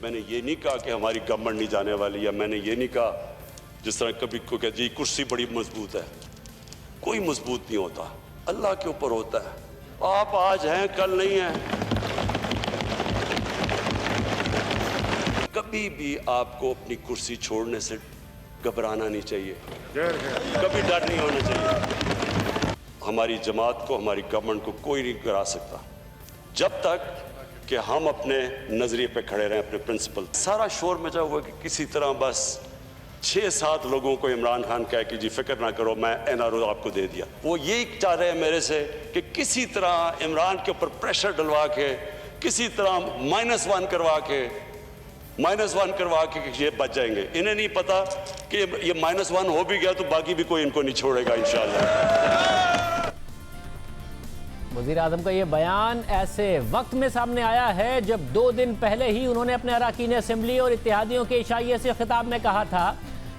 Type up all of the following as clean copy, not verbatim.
मैंने ये नहीं कहा कि हमारी गवर्नमेंट नहीं जाने वाली, या मैंने ये नहीं कहा जिस तरह कभी को कह जी कुर्सी बड़ी मजबूत है। कोई मजबूत नहीं होता, अल्लाह के ऊपर होता है। आप आज हैं कल नहीं हैं। कभी भी आपको अपनी कुर्सी छोड़ने से घबराना नहीं चाहिए, कभी डर नहीं होना चाहिए। हमारी जमात को, हमारी गवर्नमेंट को कोई नहीं गिरा सकता जब तक कि हम अपने नजरिए पे खड़े रहें, अपने प्रिंसिपल। सारा शोर मचा हुआ कि किसी तरह बस 6-7 लोगों को इमरान खान कह कि जी फिक्र ना करो मैं NRO आपको दे दिया। वो यही चाह रहे हैं मेरे से कि किसी तरह इमरान के ऊपर प्रेशर डलवा के, किसी तरह -1 करवा के ये बच जाएंगे। इन्हें नहीं पता कि ये -1 हो भी गया तो बाकी भी कोई इनको नहीं छोड़ेगा इंशाअल्लाह। वज़ीर आज़म का ये बयान ऐसे वक्त में सामने आया है जब 2 दिन पहले ही उन्होंने अपने अरकान असेंबली और इत्तेहादियों के इशाइये से खिताब में कहा था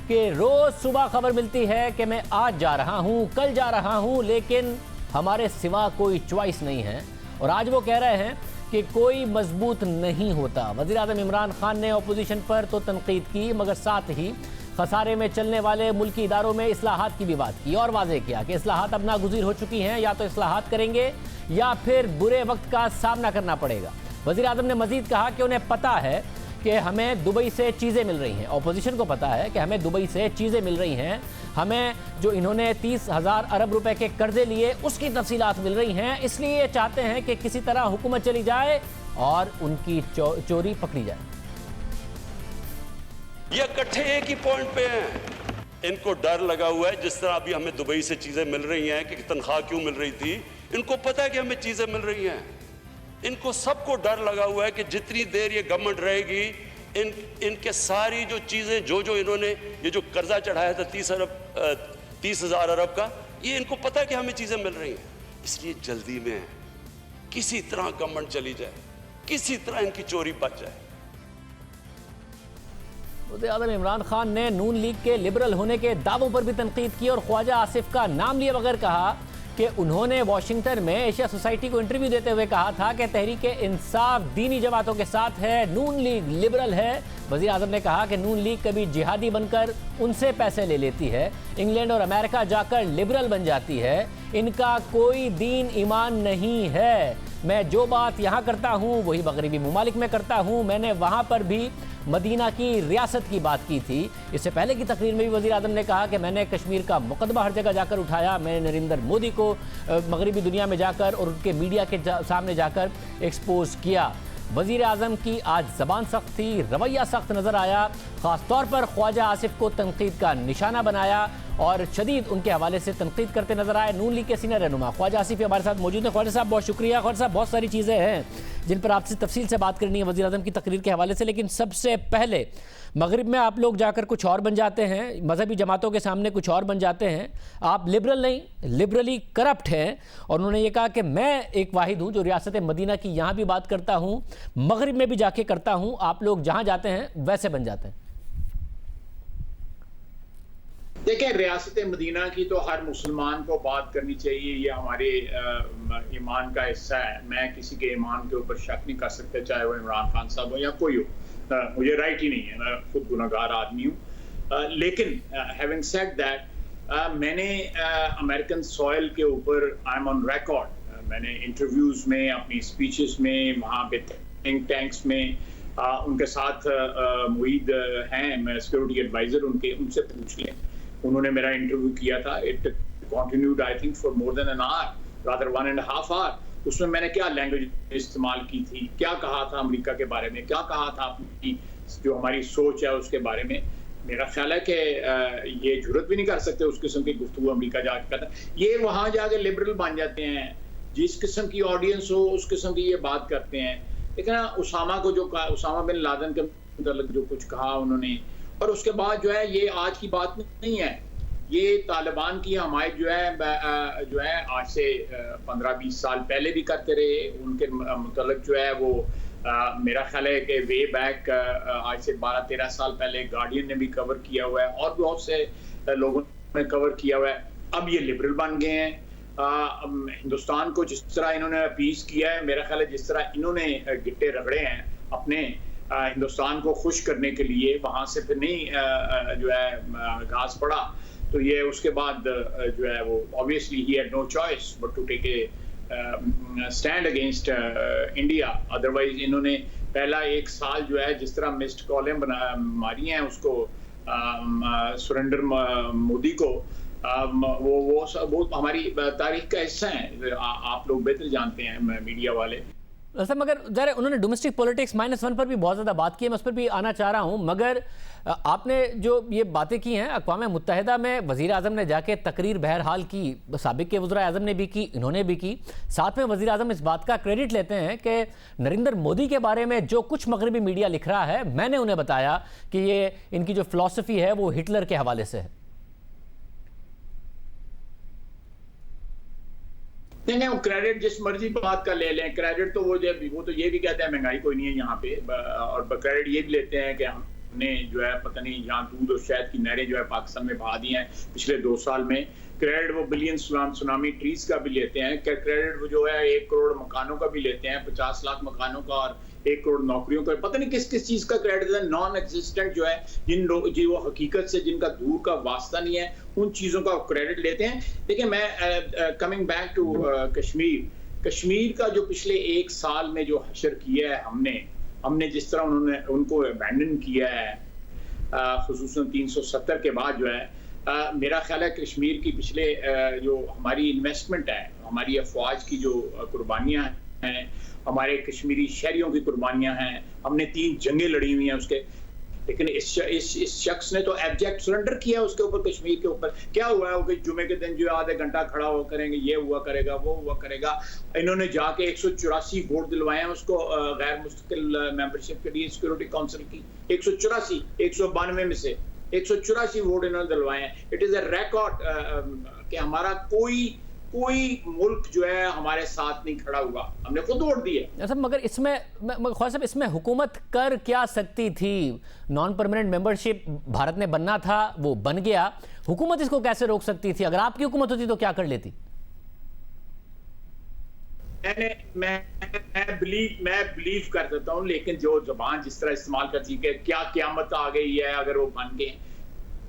कि रोज़ सुबह खबर मिलती है कि मैं आज जा रहा हूँ, कल जा रहा हूँ, लेकिन हमारे सिवा कोई चॉइस नहीं है। और आज वो कह रहे हैं कि कोई मजबूत नहीं होता। वज़ीर आज़म इमरान खान ने अपोजिशन पर तो तनकीद की, मगर साथ ही खसारे में चलने वाले मुल्की इदारों में इस्लाहात की भी बात की और वाज़ेह किया कि इस्लाहात अब नागुज़ीर हो चुकी हैं, या तो इस्लाहात करेंगे या फिर बुरे वक्त का सामना करना पड़ेगा। वज़ीर आज़म ने मज़ीद कहा कि उन्हें पता है कि हमें दुबई से चीज़ें मिल रही हैं, अपोजिशन को पता है कि हमें दुबई से चीज़ें मिल रही हैं, हमें जो इन्होंने 30,000 अरब रुपए के कर्जे लिए उसकी तफसीलात मिल रही हैं, इसलिए ये चाहते हैं कि किसी तरह हुकूमत चली जाए और उनकी चोरी पकड़ी जाए। ये इकट्ठे एक ही पॉइंट पे हैं। इनको डर लगा हुआ है, जिस तरह अभी हमें दुबई से चीज़ें मिल रही हैं कि तनख्वाह क्यों मिल रही थी, इनको पता है कि हमें चीज़ें मिल रही हैं। इनको सबको डर लगा हुआ है कि जितनी देर ये गवर्नमेंट रहेगी इनके सारी जो चीज़ें जो इन्होंने ये जो कर्जा चढ़ाया था 30,000 अरब का, ये इनको पता है कि हमें चीज़ें मिल रही हैं, इसलिए जल्दी में है किसी तरह गवर्नमेंट चली जाए, किसी तरह इनकी चोरी बच जाए। वज़ीर आज़म इमरान खान ने नून लीग के लिबरल होने के दावों पर भी तनकीद की और ख्वाजा आसिफ का नाम लिए बगैर कहा कि उन्होंने वाशिंगटन में एशिया सोसाइटी को इंटरव्यू देते हुए कहा था कि तहरीक इंसाफ दीनी जमातों के साथ है, नून लीग लिबरल है। वज़ीर आज़म ने कहा कि नून लीग कभी जिहादी बनकर उनसे पैसे ले लेती है, इंग्लैंड और अमेरिका जाकर लिबरल बन जाती है, इनका कोई दीन ईमान नहीं है। मैं जो बात यहाँ करता हूँ वही मगरबी ममालिक में करता हूँ। मैंने वहाँ पर भी मदीना की रियासत की बात की थी। इससे पहले की तकरीर में भी वज़ीर आज़म ने कहा कि मैंने कश्मीर का मुकदमा हर जगह जाकर उठाया, मैंने नरेंद्र मोदी को मगरबी दुनिया में जाकर और उनके मीडिया के सामने जाकर एक्सपोज किया। वज़ीर आज़म की आज ज़बान सख्त थी, रवैया सख्त नज़र आया, ख़ास तौर पर ख्वाजा आसिफ को तनकीद का निशाना बनाया और शदीद उनके हवाले से तनकीद करते नजर आए। नून लीग के सीनियर रहनुमा ख्वाजा आसिफ हमारे साथ मौजूद हैं। ख्वाजा साहब बहुत शुक्रिया। ख्वाजा साहब बहुत सारी चीज़ें हैं जिन पर आपसे तफसील से बात करनी है वज़ीर आज़म की तकरीर के हवाले से, लेकिन सबसे पहले मगरिब में आप लोग जाकर कुछ और बन जाते हैं, मजहबी जमातों के सामने कुछ और बन जाते हैं, आप लिबरल नहीं लिबरली करप्ट हैं। और उन्होंने ये कहा कि मैं एक वाहिद हूँ जो रियासत मदीना की यहाँ भी बात करता हूँ, मगरिब में भी जाके करता हूँ, आप लोग जहाँ जाते हैं वैसे बन जाते हैं। देखिए, रियासत मदीना की तो हर मुसलमान को बात करनी चाहिए, ये हमारे ईमान का हिस्सा है। मैं किसी के ईमान के ऊपर शक नहीं कर सकता, चाहे वो इमरान खान साहब हो या कोई हो, मुझे राइट ही नहीं है, मैं खुद गुनहगार आदमी हूँ। लेकिन हैविंग सेड दैट, मैंने अमेरिकन सॉइल के ऊपर आई एम ऑन रिकॉर्ड, मैंने इंटरव्यूज में, अपनी स्पीचेस में, वहाँ पे थिंक टैंक्स में उनके साथ मुईद हैं, मैं सिक्योरिटी एडवाइजर उनसे पूछ लें, उन्होंने मेरा इंटरव्यू किया था। It continued I think for more than an hour, rather 1.5 hour. उसमें मैंने क्या लैंग्वेज इस्तेमाल की थी, क्या कहा था अमेरिका के बारे में, क्या कहा था अपनी जो हमारी सोच है उसके बारे में। मेरा ख्याल है कि ये जुर्रत भी नहीं कर सकते उस किस्म की गुफ्तगू अमेरिका जाके करता। ये वहाँ जाके लिबरल बन जाते हैं, जिस किस्म की ऑडियंस हो उस किस्म की ये बात करते हैं। लेकिन उसामा को जो कहा, उसामा बिन लादेन के मतलब जो कुछ कहा उन्होंने, और उसके बाद जो है ये आज की बात नहीं है, ये तालिबान की हमायत जो है आज से 15-20 साल पहले भी करते रहे। उनके मतलब जो है वो मेरा ख्याल है कि वे बैक आज से 12-13 साल पहले गार्डियन ने भी कवर किया हुआ है और बहुत से लोगों ने कवर किया हुआ है। अब ये लिबरल बन गए हैं। हिंदुस्तान को जिस तरह इन्होंने अपीज किया है, मेरा ख्याल है जिस तरह इन्होंने गिट्टे रगड़े हैं अपने, हिंदुस्तान को खुश करने के लिए वहां से फिर नहीं जो है घास पड़ा, तो ये उसके बाद जो है वो ऑब्वियसली ही had no choice but to take a stand against India. Otherwise इन्होंने पहला 1 साल जो है जिस तरह मिस्ड कॉलें मारी हैं उसको सुरेंद्र मोदी को, वो हमारी तारीख का हिस्सा है, आप लोग बेहतर जानते हैं मीडिया वाले। सर मगर ज़रा उन्होंने डोमेस्टिक पॉलिटिक्स -1 पर भी बहुत ज़्यादा बात की है, मैं उस पर भी आना चाह रहा हूँ। मगर आपने जो ये बातें की हैं, अक़वाम मुत्तहिदा में वज़ीर आज़म ने जाके तकरीर बहरहाल की, साबिक़ के वज़ीर आज़म ने भी की, इन्होंने भी की। साथ में वज़ीर आज़म इस बात का क्रेडिट लेते हैं कि नरेंद्र मोदी के बारे में जो कुछ मगरबी मीडिया लिख रहा है, मैंने उन्हें बताया कि ये इनकी जो फ़िलॉसफ़ी है वो हिटलर के हवाले से है। नहीं, वो क्रेडिट जिस मर्जी बात का ले लें, क्रेडिट तो वो तो ये भी कहते हैं महंगाई कोई नहीं है यहाँ पे, और क्रेडिट ये भी लेते हैं कि हमने जो है पता नहीं यहाँ दूध और शहद की नहरें जो है पाकिस्तान में बहा दी हैं पिछले 2 साल में। क्रेडिट वो बिलियन सुनामी ट्रीज का भी लेते हैं, क्रेडिट वो जो है 1 करोड़ मकानों का भी लेते हैं, 50 लाख मकानों का और 1 करोड़ नौकरियों का, पता नहीं किस किस चीज का क्रेडिट है। नॉन एग्जिस्टेंट जो है, जिन लोग जी वो हकीकत से जिनका दूर का वास्ता नहीं है, उन चीजों का क्रेडिट लेते हैं। देखिए मैं कमिंग बैक टू कश्मीर का जो पिछले 1 साल में जो हशर किया है हमने जिस तरह उन्होंने उनको अबैंडन किया है, खुसूसन 370 के बाद जो है, मेरा ख्याल है कश्मीर की पिछले जो हमारी इन्वेस्टमेंट है, हमारी अफवाज की जो कुर्बानियां हैं, हमारे कश्मीरी शहरियों की कुर्बानियां हैं, हमने 3 जंगें लड़ी हुई हैं उसके, लेकिन इस शख्स ने तो एब्जेक्ट सरेंडर किया उसके ऊपर, कश्मीर के ऊपर। क्या हुआ है कि जुमे के दिन जो आधे घंटा खड़ा हो करेंगे, ये हुआ करेगा, वो हुआ करेगा। इन्होंने जाके 184 वोट दिलवाए हैं उसको गैर मुस्तकिल मेंबरशिप के लिए सिक्योरिटी काउंसिल की, 184 192 में से 184 वोट इन्होंने दिलवाए हैं। इट इज अ रिकॉर्ड कि हमारा कोई मुल्क जो है हमारे साथ नहीं खड़ा हुआ, हमने खुद वोट दिए। सब मगर इसमें ख्वाजा साहब, इसमें हुकूमत कर क्या सकती थी? नॉन परमानेंट मेंबरशिप भारत ने बनना था, वो बन गया, हुकूमत इसको कैसे रोक सकती थी? अगर आपकी हुकूमत होती तो क्या कर लेती? मैं बिलीव कर देता हूँ, लेकिन जो जबान जिस तरह इस्तेमाल करती है, क्या क़यामत आ गई है अगर वो बन गए,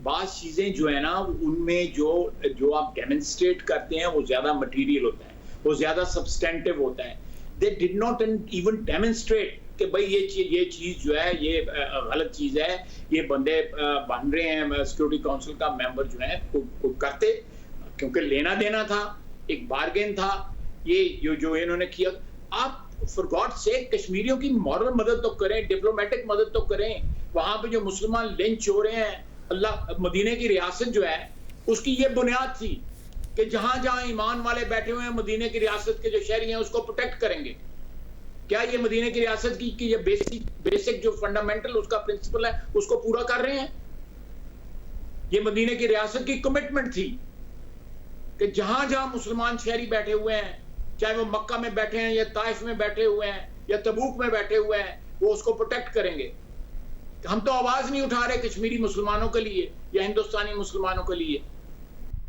बात चीजें जो है ना उनमें जो आप डेमोन्स्ट्रेट करते हैं वो ज्यादा मटेरियल होता है, वो ज्यादा सब्सटेंटिव होता है। They did not even demonstrate कि भाई ये चीज जो है ये गलत चीज है, ये बंदे बन रहे हैं सिक्योरिटी काउंसिल का मेंबर जो है को करते, क्योंकि लेना देना था, एक बार्गेन था, ये जो इन्होंने किया। आप फॉर गॉड सेक कश्मीरियों की मॉरल मदद तो करें, डिप्लोमेटिक मदद तो करें। वहां पे जो मुसलमान लिंच हो रहे हैं, अल्लाह मदीने की रियासत जो है उसकी ये बुनियाद थी कि जहां जहां ईमान वाले बैठे हुए हैं, मदीने की रियासत के जो शहरी हैं उसको प्रोटेक्ट करेंगे। क्या ये मदीने की रियासत की ये बेसिक जो फंडामेंटल उसका प्रिंसिपल है उसको पूरा कर रहे हैं? ये मदीने की रियासत की कमिटमेंट थी कि जहां जहां मुसलमान शहरी बैठे हुए हैं, चाहे वो मक्का में बैठे हैं या ताइफ में बैठे हुए हैं या तबूक में बैठे हुए हैं, वो उसको प्रोटेक्ट करेंगे। हम तो आवाज नहीं उठा रहे कश्मीरी मुसलमानों के लिए या हिंदुस्तानी मुसलमानों के लिए।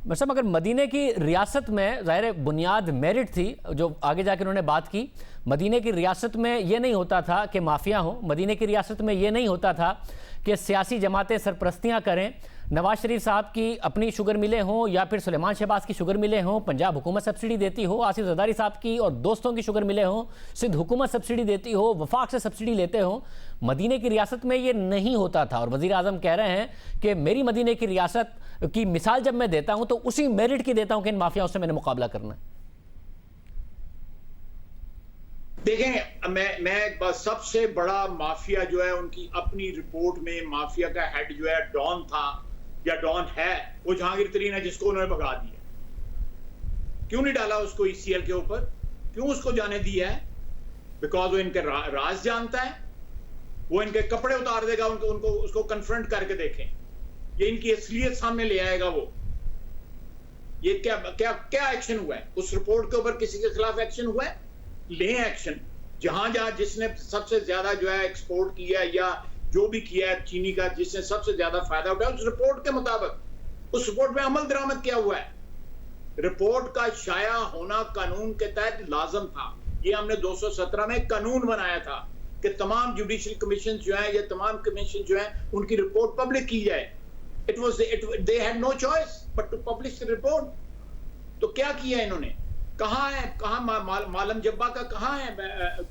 मतलब अगर मदीने की रियासत में ज़ाहिर बुनियाद मेरिट थी, जो आगे जाकर उन्होंने बात की, मदीने की रियासत में ये नहीं होता था कि माफिया हो, मदीने की रियासत में ये नहीं होता था कि सियासी जमातें सरपरस्तियाँ करें, नवाज शरीफ साहब की अपनी शुगर मिलें हों या फिर सुलेमान शहबाज की शुगर मिलें हों, पंजाब हुकूमत सब्सिडी देती हो, आसिफ जरदारी साहब की और दोस्तों की शुगर मिले हों, सिंध हुकूमत सब्सिडी देती हो, वफाक से सब्सिडी लेते हो। मदीने की रियासत में ये नहीं होता था। और वज़ीर आज़म कह रहे हैं कि मेरी मदीने की रियासत की मिसाल जब मैं देता हूं तो उसी मेरिट की देता हूं कि इन माफियाओं से मैंने मुकाबला करना है। देखें, मैं सबसे बड़ा माफिया जो है उनकी अपनी रिपोर्ट में माफिया का हेड जो है डॉन था या डॉन है, वो जहांगीर तरीन है, जिसको उन्होंने भगा दिया। क्यों नहीं डाला उसको ECL के ऊपर? क्यों उसको जाने दिया है? बिकॉज वो इनके राज जानता है, वो इनके कपड़े उतार देगा, उनको उसको कन्फ्रंट करके देखें, ये इनकी असलियत सामने ले आएगा। वो ये क्या एक्शन हुआ है उस रिपोर्ट के ऊपर? किसी के खिलाफ एक्शन हुआ है? ले एक्शन। जहां जहां जिसने सबसे ज्यादा जो है एक्सपोर्ट किया या जो भी किया है चीनी का, जिसने सबसे ज्यादा फायदा उठाया, उस रिपोर्ट के मुताबिक उस रिपोर्ट में अमल दरामद किया हुआ है। रिपोर्ट का शाया होना कानून के तहत लाजम था। ये हमने 217 में कानून बनाया था कि तमाम जुडिशल कमीशन जो है या तमाम कमीशन जो है उनकी रिपोर्ट पब्लिक की जाए। They had no choice but to publish the report. तो क्या किया इन्होंने? कहाँ है, मालम जब्बा का कहाँ है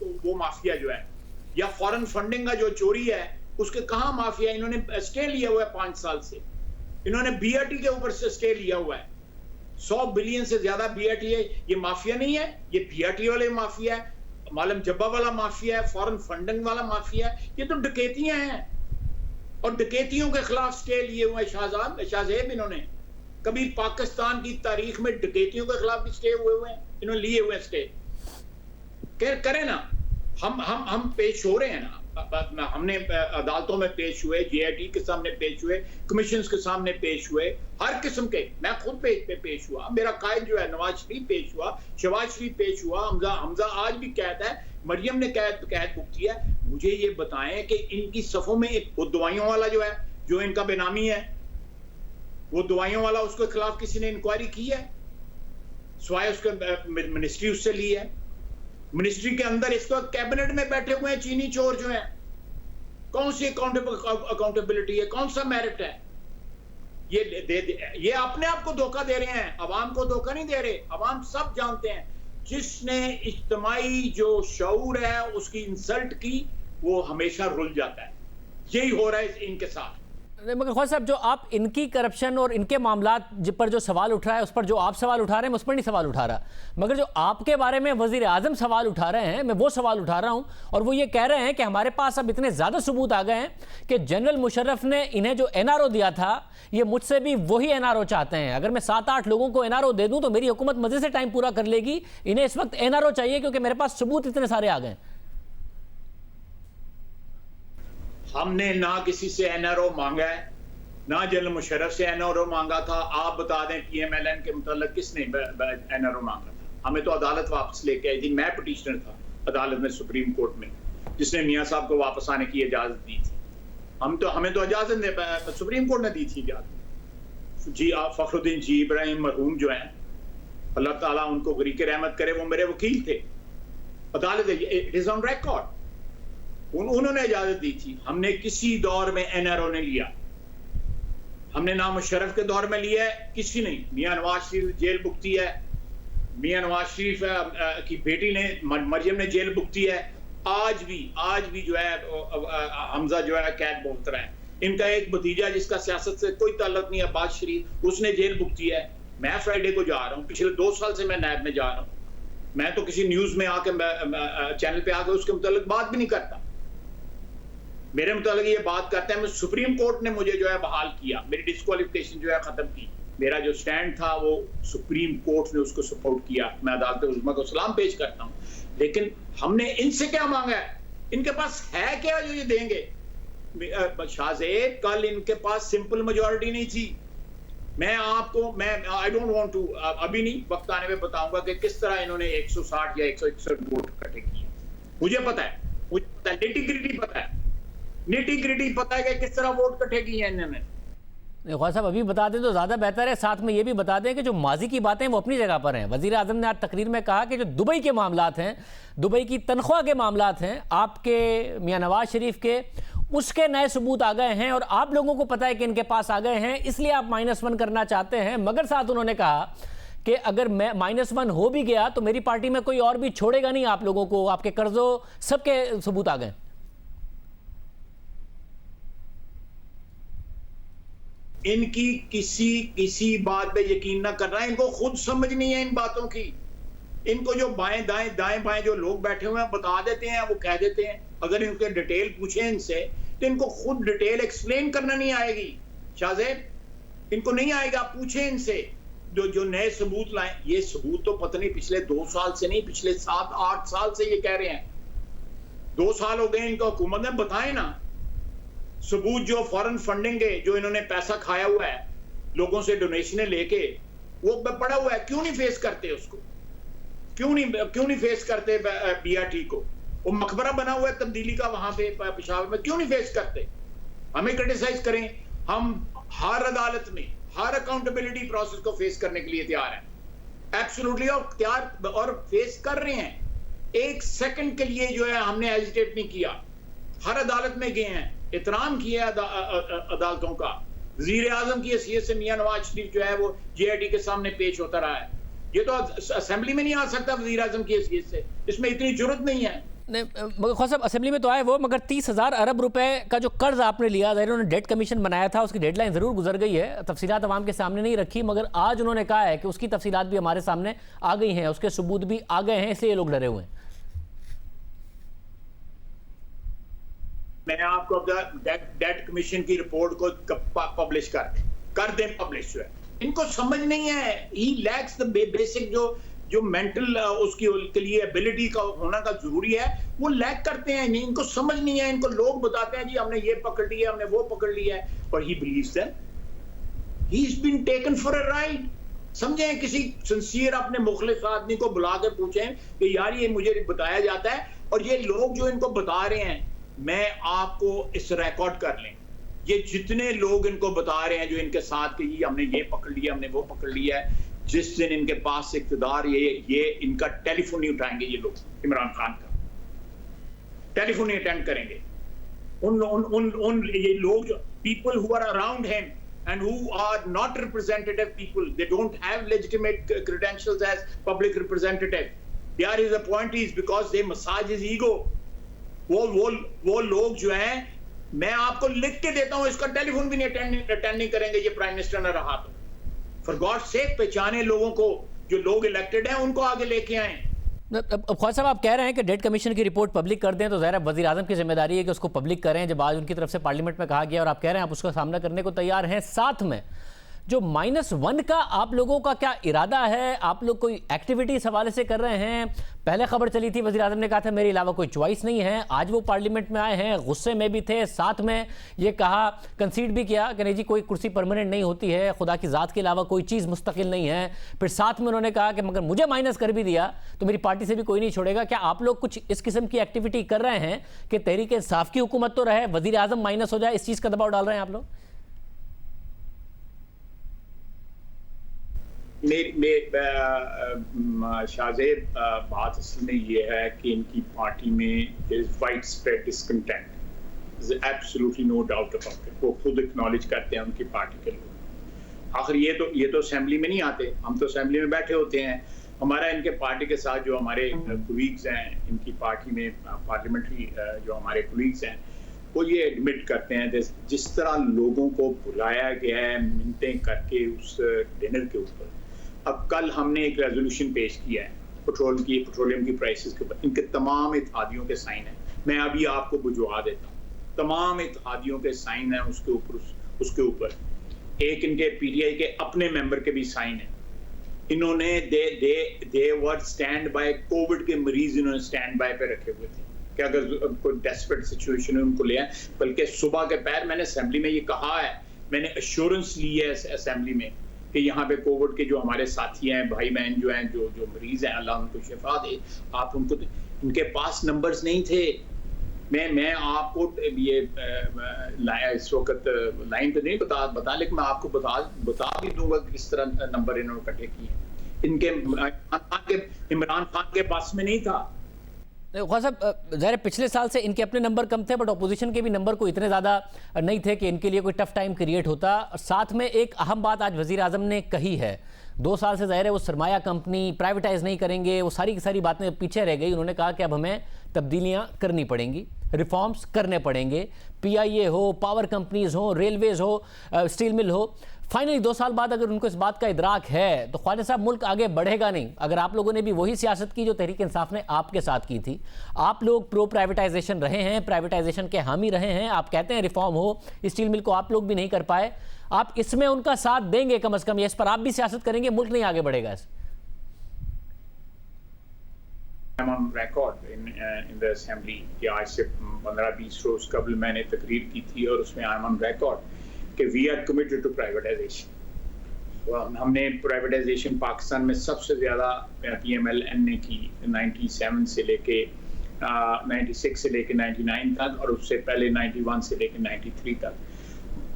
वो माफिया जो है, या फॉरेन फंडिंग का जो चोरी है उसके कहाँ माफिया? इन्होंने स्टे लिया हुआ है 5 साल से। इन्होंने बीआरटी के ऊपर से स्टे लिया हुआ है, 100 बिलियन से ज्यादा बीआरटी है। ये माफिया नहीं है, ये बीआरटी वाले माफिया है, मालम जब्बा वाला माफिया है, फॉरेन फंडिंग वाला माफिया है। ये तो डकैतियां हैं और डकैतियों के खिलाफ स्टे लिए हुए शाहजेब। इन्होंने कभी पाकिस्तान की तारीख में डकैतियों के खिलाफ भी स्टे हुए हैं, इन्होंने लिए हुए स्टे। करें ना, हम पेश हो रहे हैं ना, हमने अदालतों में पेश हुए, जेआईटी के सामने पेश हुए, कमीशंस के सामने पेश हुए, हर किस्म के। मैं खुद पेश हुआ, मेरा कायद जो है नवाज शरीफ पेश हुआ, शहबाज शरीफ पेश हुआ, हमजा आज भी कहता है, मरियम ने कैद बुक किया। मुझे ये बताएं कि इनकी सफों में एक वो दवाइयों वाला जो है, जो इनका बेनामी है, वो दवाइयों वाला, उसके खिलाफ किसी ने इंक्वायरी की है? स्वाय उसके मिनिस्ट्री उससे ली है। मिनिस्ट्री के अंदर इस वक्त कैबिनेट में बैठे हुए हैं चीनी चोर जो हैं। कौन सी अकाउंटेबिलिटी है, कौन सा मेरिट है? ये अपने आप को धोखा दे रहे हैं, अवाम को धोखा नहीं दे रहे। अवाम सब जानते हैं, जिसने इज्तिमाई जो शऊर है उसकी इंसल्ट की, वो हमेशा रुल जाता है। यही हो रहा है इनके साथ। मगर ख्वाजा साहब, जो आप इनकी करप्शन और इनके मामला पर जो सवाल उठ रहा है, उस पर जो आप सवाल उठा रहे हैं, उस पर नहीं सवाल उठा रहा, मगर जो आपके बारे में वजीर आजम सवाल उठा रहे हैं, मैं वो सवाल उठा रहा हूं। और वो ये कह रहे हैं कि हमारे पास अब इतने ज़्यादा सबूत आ गए हैं कि जनरल मुशर्रफ ने इन्हें जो एनआरओ दिया था, ये मुझसे भी वही एनआरओ चाहते हैं। अगर मैं 7-8 लोगों को एनआरओ दे दूं तो मेरी हुकूमत मज़े से टाइम पूरा कर लेगी। इन्हें इस वक्त एनआरओ चाहिए क्योंकि मेरे पास सबूत इतने सारे आ गए। हमने ना किसी से एनआरओ मांगा है, ना जनरल मुशर्रफ से एनआरओ मांगा था। आप बता दें पीएमएलएन के मुताल्लिक किसने एनआरो मांगा था? हमें तो अदालत वापस लेके आई थी। मैं पिटिशनर था अदालत में, सुप्रीम कोर्ट में, जिसने मियां साहब को वापस आने की इजाजत दी थी। हमें तो इजाजत सुप्रीम कोर्ट ने दी थी इजाजत। जी फखरुद्दीन जी इब्राहिम मरहूम जो हैं, अल्लाह ताला उनको गरीक रहमत करे, वो मेरे वकील थे। अदालत इट इज ऑन रिकॉर्ड, उन्होंने इजाजत दी थी। हमने किसी दौर में एनआरओ ने लिया, हमने ना मुशर्रफ के दौर में लिया है, किसी नहीं। मियां नवाज शरीफ जेल भुगती है, मियां नवाज शरीफ की बेटी ने मरियम ने जेल भुगती है। आज भी जो है हमजा जो है कैद भुगत रहा है। इनका एक भतीजा जिसका सियासत से कोई ताल्लुक नहीं है, अब्बास शरीफ, उसने जेल भुगती है। मैं फ्राइडे को जा रहा हूँ, पिछले 2 साल से मैं नैब में जा रहा हूँ। मैं तो किसी न्यूज में आके चैनल पे आके उसके मुतालिक बात भी नहीं करता। मेरे मुताबिक ये बात करते हैं। सुप्रीम कोर्ट ने मुझे जो है बहाल किया, मेरी डिस्क्वालिफिकेशन जो है खत्म की। मेरा जो स्टैंड था वो सुप्रीम कोर्ट ने उसको सपोर्ट किया। मैं अदालत उज़्मा को सलाम पेश करता हूँ। लेकिन हमने इनसे क्या मांगा है? इनके पास है क्या जो ये देंगे? शाहजेब, कल इनके पास सिंपल मेजॉरिटी नहीं थी। मैं आई डोंट वांट टू, अभी नहीं, वक्त आने में बताऊंगा कि किस तरह इन्होंने 160 या 161 वोट इकट्ठे किए। मुझे पता है, निटी-ग्रिटी पता है, निटी-ग्रिटी पता है कि किस तरह वोट इकट्ठे किए इन्होंने। ख्वाजा साहब अभी बता दें तो ज़्यादा बेहतर है। साथ में ये भी बता दें कि जो माजी की बातें वो अपनी जगह पर हैं। वज़ीर आज़म ने आज तकरीर में कहा कि जो दुबई के मामलात हैं, दुबई की तनख्वाह के मामलात हैं, आपके मियां नवाज शरीफ के, उसके नए सबूत आ गए हैं और आप लोगों को पता है कि इनके पास आ गए हैं, इसलिए आप -1 करना चाहते हैं। मगर साथ उन्होंने कहा कि अगर मैं -1 हो भी गया तो मेरी पार्टी में कोई और भी छोड़ेगा नहीं आप लोगों को, आपके कर्जों सबके सबूत आ गए। इनकी किसी बात पे यकीन ना करना है। इनको खुद समझ नहीं है इन बातों की। इनको जो दाएं बाएं जो लोग बैठे हुए हैं बता देते हैं, वो कह देते हैं। अगर इनके डिटेल पूछे इनसे तो इनको खुद डिटेल एक्सप्लेन करना नहीं आएगी। शाहजेब, इनको नहीं आएगा। पूछे इनसे जो नए सबूत लाए। ये सबूत तो पता नहीं पिछले 2 साल से नहीं, पिछले 7-8 साल से ये कह रहे हैं। 2 साल हो गए इनको हुकूमत ने। बताए ना सबूत जो फॉरेन फंडिंग है, जो इन्होंने पैसा खाया हुआ है लोगों से डोनेशनें लेके, वो पड़ा हुआ है। क्यों नहीं फेस करते उसको? क्यों नहीं फेस करते बीआरटी को? वो मकबरा बना हुआ है तब्दीली का वहां पे पेशावर में, क्यों नहीं फेस करते? हमें क्रिटिसाइज करें, हम हर अदालत में हर अकाउंटेबिलिटी प्रोसेस को फेस करने के लिए तैयार हैं, एब्सोल्युटली, और तैयार और फेस कर रहे हैं। एक सेकंड के लिए जो है हमने हेजिटेट नहीं किया, हर अदालत में गए हैं, एहतराम किया अदालतों का। वज़ीर आज़म की हैसियत से मियां नवाज शरीफ जो है वो JID के सामने पेश होता रहा है। ये तो असेंबली में नहीं आ सकता वज़ीर आज़म की हैसियत से, इसमें इतनी जुर्रत नहीं है। नहीं, मगर ख्वाजा साहब असेंबली में तो आए वो, मगर 30,000 अरब रुपए का जो कर्ज आपने लिया, उन्होंने डेट कमीशन बनाया था, उसकी डेडलाइन ज़रूर गुजर गई है, तफसीलात अवाम के सामने नहीं रखी, मगर आज उन्होंने कहा है कि उसकी तफसीलात भी हमारे सामने आ गई हैं, उसके सबूत भी आ गए हैं, इसलिए ये लोग डरे हुए हैं। मैं आपको डेट कमीशन की रिपोर्ट को पब्लिश कर दें पब्लिश जो है। इनको समझ नहीं है, ही लैक्स द बेसिक जो मेंटल उसकी के लिए एबिलिटी का होना का जरूरी है, वो लैक करते हैं। नहीं, इनको समझ नहीं है। इनको लोग बताते हैं जी हमने ये पकड़ लिया, हमने वो पकड़ लिया है, और he believes that he is been taken for a ride. समझे, किसी सिंसियर अपने मुखलिस आदमी को बुला के पूछें कि यार ये मुझे बताया जाता है, और ये लोग जो इनको बता रहे हैं, मैं आपको इस रिकॉर्ड कर लें, ये जितने लोग इनको बता रहे हैं जो इनके साथ कि हमने ये पकड़ लिया, हमने वो पकड़ लिया है, जिस दिन इनके पास इख्तिदार ये इनका टेलीफोन नहीं उठाएंगे, ये लोग इमरान खान का टेलीफोन नहीं अटेंड करेंगे। उन ये लोग जो people who are around him and who are not representative people, they don't have legitimate credentials as public representative, they are his appointees because they massage his ego. वो लोग जो हैं, मैं आपको लिख के देता हूं, इसका टेलीफोन भी नहीं अटेंड नहीं करेंगे ये प्राइम मिनिस्टर न रहा तो। फॉर गॉड सेक पहचाने लोगों को, जो लोग इलेक्टेड हैं उनको आगे लेके आए। अब ख्वाजा साहब आप कह रहे हैं कि डेट कमीशन की रिपोर्ट पब्लिक कर दें, तो ज़ाहिर है वज़ीर आज़म की जिम्मेदारी है कि उसको पब्लिक करें, जब आज उनकी तरफ से पार्लियामेंट में कहा गया और आप कह रहे हैं आप उसका सामना करने को तैयार हैं। साथ में जो -1 का आप लोगों का क्या इरादा है, आप लोग कोई एक्टिविटी इस हवाले से कर रहे हैं? पहले खबर चली थी, वज़ीर आज़म ने कहा था मेरे अलावा कोई चॉइस नहीं है, आज वो पार्लियामेंट में आए हैं, गुस्से में भी थे, साथ में ये कहा, कंसीड भी किया कि नहीं जी कोई कुर्सी परमानेंट नहीं होती है, खुदा की ज़ात के अलावा कोई चीज़ मुस्तकिल नहीं है। फिर साथ में उन्होंने कहा कि मगर मुझे माइनस कर भी दिया तो मेरी पार्टी से भी कोई नहीं छोड़ेगा। क्या आप लोग कुछ इस किस्म की एक्टिविटी कर रहे हैं कि तहरीक इंसाफ की हुकूमत तो रहे, वज़ीर आज़म माइनस हो जाए, इस चीज़ का दबाव डाल रहे हैं आप लोग? शाहजेब, बात असल में ये है कि इनकी पार्टी में wide spread discontent, absolutely no doubt about it. वो खुद एक्नॉलेज करते हैं उनकी पार्टी के लोग। आखिर ये तो असेंबली में नहीं आते, हम तो असेंबली में बैठे होते हैं। हमारा इनके पार्टी के साथ जो हमारे कोलीग्स हैं इनकी पार्टी में, पार्लियामेंट्री जो हमारे कोलीग्स हैं, वो ये एडमिट करते हैं जिस तरह लोगों को बुलाया गया है मिन्नतें करके उस डिनर के ऊपर। अब कल हमने एक रेजोल्यूशन पेश किया है पेट्रोलियम की प्राइसेस के ऊपर, इनके तमाम इत्तेहादियों के साइन हैं। मैं अभी आपको बुझवा देता हूँ, तमाम इत्तेहादियों के साइन हैं उसके ऊपर। एक इनके PTI के अपने मेंबर के भी साइन हैं। इन्होंने दे वर स्टैंड बाय, कोविड के मरीज इन्होंने स्टैंड बाय पे रखे हुए थे कि अगर कोई डेस्परेट सिचुएशन है उनको ले आए। बल्कि सुबह के पैर मैंने असेंबली में ये कहा है, मैंने एश्योरेंस ली है असेंबली में कि यहाँ पे कोविड के जो हमारे साथी हैं, भाई बहन जो हैं, जो मरीज हैं, अल्लाह उनको शिफा दे। आप उनको, इनके पास नंबर्स नहीं थे। मैं आपको ये इस वक्त लाइन तो नहीं बता लेकिन मैं आपको बता भी दूंगा किस तरह नंबर इन्होंने इकट्ठे किए। इनके इमरान खान के पास में नहीं था। ख्वाजा साहब, ज़ाहिर पिछले साल से इनके अपने नंबर कम थे, बट अपोजिशन के भी नंबर को इतने ज़्यादा नहीं थे कि इनके लिए कोई टफ टाइम क्रिएट होता। साथ में एक अहम बात आज वज़ीर आज़म ने कही है, 2 साल से ज़ाहिर है वो सरमाया कंपनी प्राइवेटाइज़ नहीं करेंगे, वो सारी की सारी बातें पीछे रह गई। उन्होंने कहा कि अब हमें तब्दीलियाँ करनी पड़ेंगी, रिफॉर्म्स करने पड़ेंगे, PIA हो, पावर कंपनीज़ हो, रेलवेज़ हो, स्टील मिल हो। फाइनली 2 साल बाद अगर उनको इस बात का इदराक है तो ख्वाजा साहब मुल्क आगे बढ़ेगा नहीं। अगर आप लोगों ने भी वही सियासत की जो तहरीक इंसाफ ने आपके साथ की थी, आप लोग प्रो प्राइवेटाइजेशन रहे हैं, प्राइवेटाइजेशन के हामी रहे हैं, आप कहते हैं रिफॉर्म हो, स्टील मिल को आप लोग भी नहीं कर पाए, आप इसमें उनका साथ देंगे कम अज़ कम, इस पर आप भी सियासत करेंगे, मुल्क नहीं आगे बढ़ेगा? I'm on record in the assembly कि आज से 15-20 रोज कबल मैंने तकरीर की थी और उसमें I'm on record कि we are committed to privatization। हमने प्राइवेटाइजेशन पाकिस्तान में सबसे ज़्यादा PMLN ने की 97 से लेके 96 से लेके 99 तक, और उससे पहले 91 से लेके 93 तक।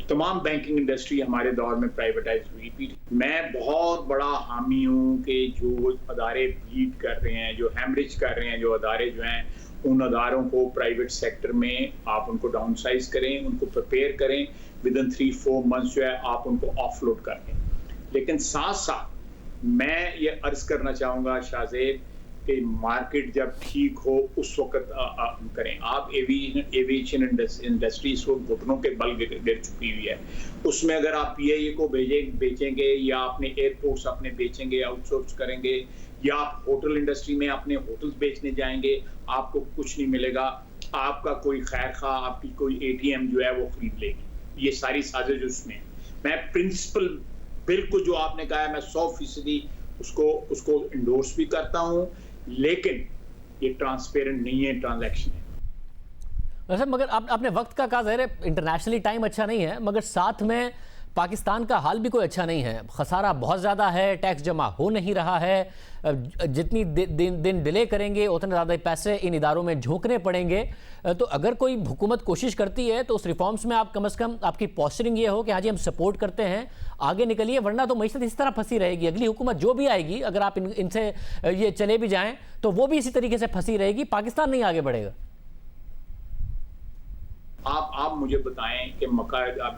तमाम बैंकिंग इंडस्ट्री हमारे दौर में प्राइवेटाइज हुई थी। मैं बहुत बड़ा हामी हूँ कि जो अदारे ब्लीड कर रहे हैं, जो हैमरेज कर रहे हैं, जो अदारे जो हैं, उन अदारों को प्राइवेट सेक्टर में आप उनको डाउन साइज करें, उनको प्रिपेयर करें, विद इन 3-4 मंथ्स जो है आप उनको ऑफलोड कर दें। लेकिन साथ साथ मैं ये अर्ज करना चाहूँगा शाहजेब कि मार्केट जब ठीक हो उस वक्त करें। आप एविएशन इंडस्ट्री इस वक्त घुटनों के बल गिर चुकी हुई है। उसमें अगर आप पीआईए को बेचेंगे या अपने एयरपोर्ट्स अपने बेचेंगे, आउटसोर्स करेंगे, या आप होटल इंडस्ट्री में अपने होटल्स बेचने जाएंगे, आपको कुछ नहीं मिलेगा। आपका कोई खैर खा आपकी कोई एटीएम जो है वो खरीद लेगी। ये सारी साजिश उसमें। मैं प्रिंसिपल बिल्कुल जो आपने कहा है मैं 100% उसको इंडोर्स भी करता हूँ, लेकिन ये ट्रांसपेरेंट नहीं है, ट्रांजैक्शन है। वैसे मगर आपने वक्त का कहा, ज़ाहिर है इंटरनेशनली टाइम अच्छा नहीं है, मगर साथ में पाकिस्तान का हाल भी कोई अच्छा नहीं है। खसारा बहुत ज़्यादा है, टैक्स जमा हो नहीं रहा है, जितनी दिन डिले करेंगे उतने ज़्यादा पैसे इन इदारों में झोंकने पड़ेंगे। तो अगर कोई हुकूमत कोशिश करती है तो उस रिफॉर्म्स में आप कम से कम आपकी पोस्चरिंग ये हो कि हाँ जी हम सपोर्ट करते हैं, आगे निकलिए, वरना तो मईशत इस तरह फंसी रहेगी। अगली हुकूमत जो भी आएगी, अगर आप इनसे ये चले भी जाएँ तो वो भी इसी तरीके से फंसी रहेगी, पाकिस्तान नहीं आगे बढ़ेगा। आप मुझे बताएं कि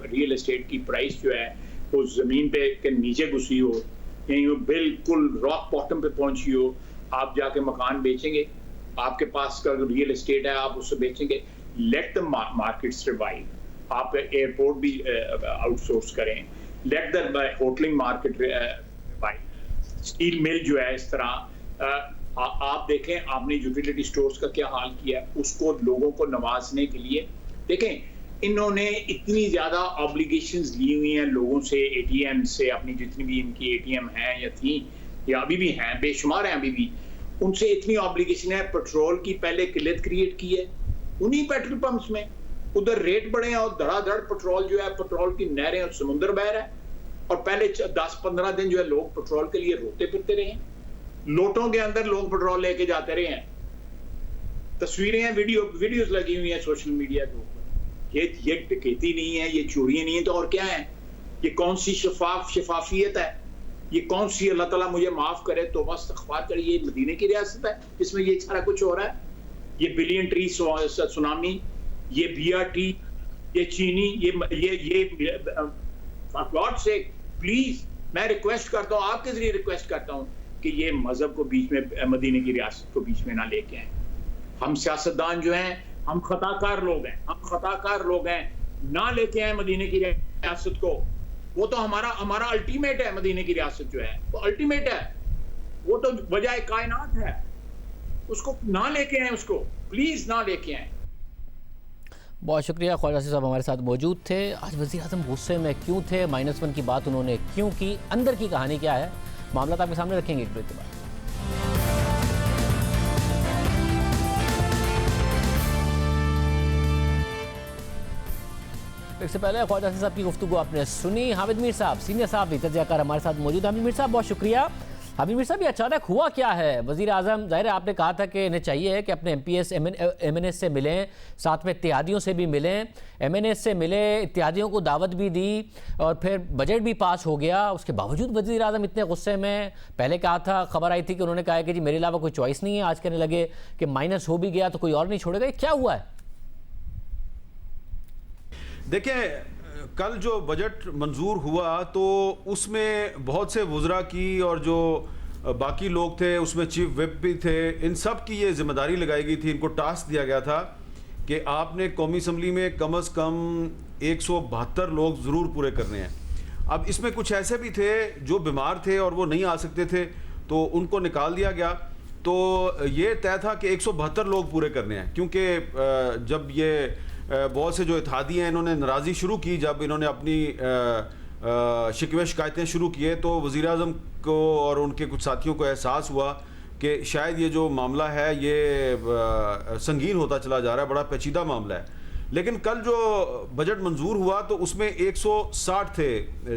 रियल एस्टेट की प्राइस जो है वो जमीन पे के नीचे घुसी हो, यहीं वो बिल्कुल रॉक बॉटम पे पहुंची हो, आप जाके मकान बेचेंगे? आपके पास का रियल एस्टेट है आप उससे बेचेंगे? Let the market survive. आप एयरपोर्ट भी आउटसोर्स करें, let the होटलिंग market survive. Steel mill जो है इस तरह आप देखें, आपने यूटिलिटी स्टोर्स का क्या हाल किया, उसको लोगों को नवाजने के लिए देखें इन्होंने इतनी ज्यादा ऑब्लिगेशंस ली हुई हैं लोगों से, एटीएम से, अपनी जितनी भी इनकी एटीएम हैं या थी या अभी भी हैं, बेशुमार हैं अभी भी, उनसे इतनी ऑब्लिगेशन है। पेट्रोल की पहले किल्लत क्रिएट की है उन्हीं पेट्रोल पंप्स में, उधर रेट बढ़े हैं और धड़ाधड़ पेट्रोल जो है, पेट्रोल की नहरें और समुद्र बह रहा है। और पहले 10-15 दिन जो है लोग पेट्रोल के लिए रोते फिरते रहे हैं, लोटों के अंदर लोग पेट्रोल लेके जाते रहे हैं। तस्वीरें हैं, वीडियोस लगी हुई हैं सोशल मीडिया के ऊपर। ये डकैती नहीं है, ये चोरियां नहीं है, तो और क्या है? ये कौन सी शफाफियत है? ये कौन सी, अल्लाह ताला मुझे माफ करे तो बस इस्तग़फ़ार करे, ये मदीने की रियासत है जिसमें ये सारा कुछ हो रहा है? ये बिलियन ट्री सुनामी, ये BRT, ये चीनी, ये गॉड से प्लीज मैं रिक्वेस्ट करता हूँ, आपके जरिए रिक्वेस्ट करता हूँ कि ये मजहब को बीच में, मदीने की रियासत को बीच में ना लेके आए। हम सियासतदान जो हैं, हम खताकार लोग हैं, ना लेके आए मदीने की रियासत को। वो तो हमारा अल्टीमेट है, मदीने की रियासत जो है वो अल्टीमेट है, वो तो वजह कायनात है, उसको ना लेके आए, उसको प्लीज ना लेके आए। बहुत शुक्रिया। ख्वाजा आसिफ साहब हमारे साथ मौजूद थे। आज वज़ीर आज़म गुस्से में क्यों थे, -1 की बात उन्होंने क्यों की, अंदर की कहानी क्या है, मामला आपके सामने रखेंगे एक ब्रेक के बाद। इससे पहले ख्वाजा आसिफ साहब की गुफ्तगू आपने सुनी। हामिद मीर साहब, सीनियर साहब तजज़ियाकार हमारे साथ मौजूद। हामिद मीर साहब बहुत शुक्रिया। हामिद मीर साहब, ये अचानक हुआ क्या है? वज़ीर आज़म, ज़ाहिर है आपने कहा था कि इन्हें चाहिए है कि अपने MPS MNS से मिलें, साथ में इत्तेहादियों से भी मिलें, MNS से मिले, इत्तेहादियों को दावत भी दी और फिर बजट भी पास हो गया। उसके बावजूद वज़ीर आज़म इतने गुस्से में, पहले कहा था, खबर आई थी कि उन्होंने कहा कि जी मेरे अलावा कोई चॉइस नहीं है, आज कहने लगे कि माइनस हो भी गया तो कोई और नहीं छोड़ेगा। ये क्या हुआ है? देखें, कल जो बजट मंजूर हुआ तो उसमें बहुत से वुज़रा की और जो बाकी लोग थे, उसमें चीफ विप भी थे, इन सब की ये जिम्मेदारी लगाई गई थी, इनको टास्क दिया गया था कि आपने कौमी असम्बली में कम से कम 172 लोग ज़रूर पूरे करने हैं। अब इसमें कुछ ऐसे भी थे जो बीमार थे और वो नहीं आ सकते थे, तो उनको निकाल दिया गया। तो ये तय था कि 172 लोग पूरे करने हैं, क्योंकि जब ये बहुत से जो इत्तेहादी हैं इन्होंने नाराज़ी शुरू की, जब इन्होंने अपनी शिकवे शिकायतें शुरू किए, तो वज़ीर आज़म को और उनके कुछ साथियों को एहसास हुआ कि शायद ये जो मामला है ये संगीन होता चला जा रहा है, बड़ा पेचीदा मामला है। लेकिन कल जो बजट मंजूर हुआ तो उसमें 160 थे,